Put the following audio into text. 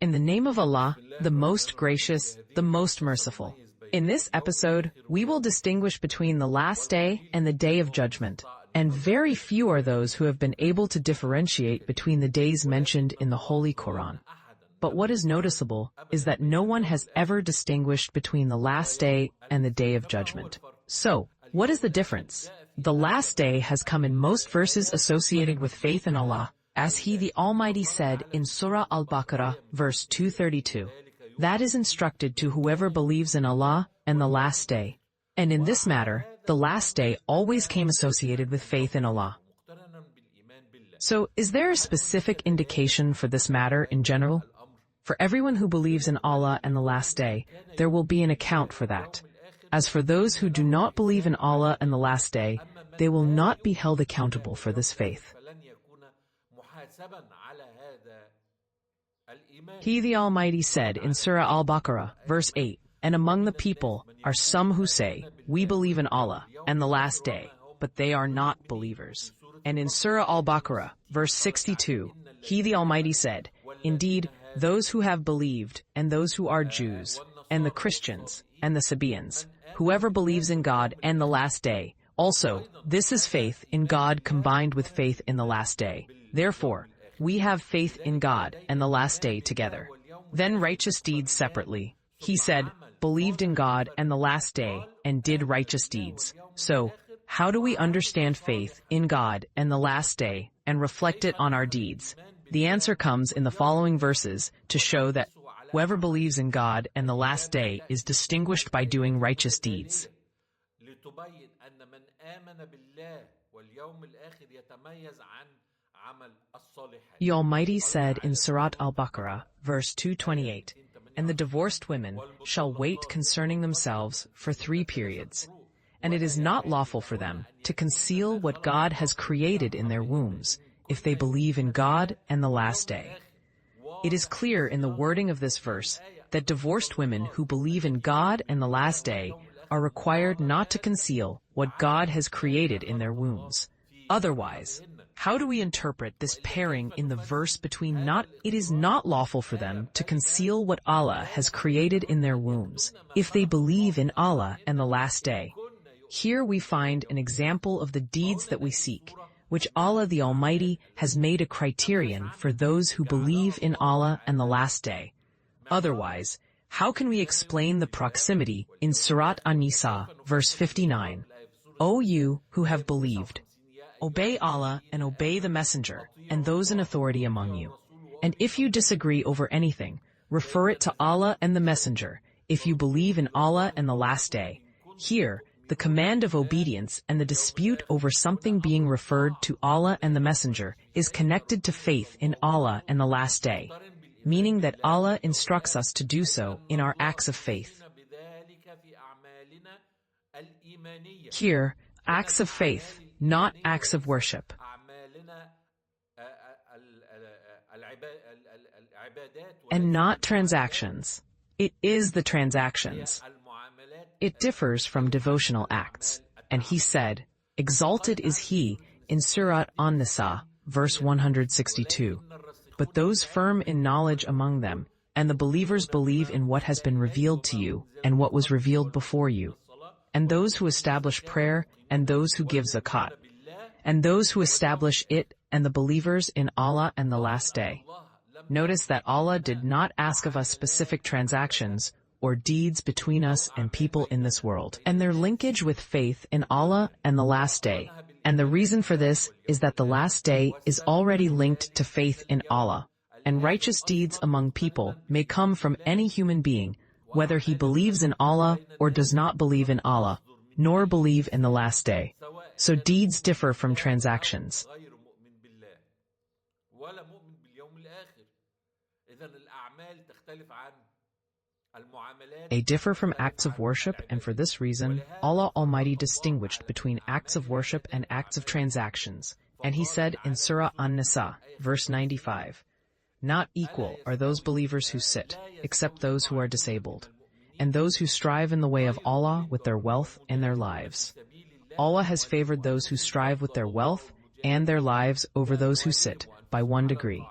In the name of Allah, the most gracious, the most merciful. In this episode, we will distinguish between the last day and the day of judgment, and very few are those who have been able to differentiate between the days mentioned in the Holy Quran. But what is noticeable is that no one has ever distinguished between the last day and the day of judgment. So, what is the difference? The last day has come in most verses associated with faith in Allah, as He the Almighty said in Surah Al-Baqarah, verse 232. That is instructed to whoever believes in Allah and the last day. And in this matter, the last day always came associated with faith in Allah. So, is there a specific indication for this matter in general? For everyone who believes in Allah and the last day, there will be an account for that. As for those who do not believe in Allah and the last day, they will not be held accountable for this faith. He the Almighty said in Surah Al-Baqarah, verse 8, "And among the people are some who say, we believe in Allah and the last day, but they are not believers." And in Surah Al-Baqarah, verse 62, He the Almighty said, "Indeed, those who have believed, and those who are Jews, and the Christians, and the Sabaeans, whoever believes in God and the last day, also, this is faith in God combined with faith in the last day. Therefore, we have faith in God and the last day together." Then righteous deeds separately. He said, believed in God and the last day, and did righteous deeds. So, how do we understand faith in God and the last day, and reflect it on our deeds? The answer comes in the following verses to show that whoever believes in God and the last day is distinguished by doing righteous deeds. The Almighty said in Surat Al-Baqarah, verse 228, "And the divorced women shall wait concerning themselves for 3 periods. And it is not lawful for them to conceal what God has created in their wombs, if they believe in God and the last day." It is clear in the wording of this verse that divorced women who believe in God and the last day are required not to conceal what God has created in their wombs. Otherwise, how do we interpret this pairing in the verse between it is not lawful for them to conceal what Allah has created in their wombs, if they believe in Allah and the last day? Here we find an example of the deeds that we seek, which Allah the Almighty has made a criterion for those who believe in Allah and the last day. Otherwise, how can we explain the proximity in Surat An-Nisa, verse 59? "O you who have believed, obey Allah and obey the Messenger and those in authority among you. And if you disagree over anything, refer it to Allah and the Messenger, if you believe in Allah and the last day." Here, the command of obedience and the dispute over something being referred to Allah and the Messenger is connected to faith in Allah and the last day, meaning that Allah instructs us to do so in our acts of faith. Here, acts of faith, not acts of worship. And not transactions. It is the transactions. It differs from devotional acts. And He said, "Exalted is He," in Surat An-Nisa, verse 162. "But those firm in knowledge among them, and the believers believe in what has been revealed to you, and what was revealed before you. And those who establish prayer, and those who give zakat. And those who establish it, and the believers in Allah and the last day." Notice that Allah did not ask of us specific transactions or deeds between us and people in this world, and their linkage with faith in Allah and the last day. And the reason for this is that the last day is already linked to faith in Allah, and righteous deeds among people may come from any human being, whether he believes in Allah or does not believe in Allah, nor believe in the last day. So deeds differ from transactions. They differ from acts of worship, and for this reason, Allah Almighty distinguished between acts of worship and acts of transactions. And He said in Surah An-Nisa, verse 95, "Not equal are those believers who sit, except those who are disabled, and those who strive in the way of Allah with their wealth and their lives. Allah has favored those who strive with their wealth and their lives over those who sit by 1 degree.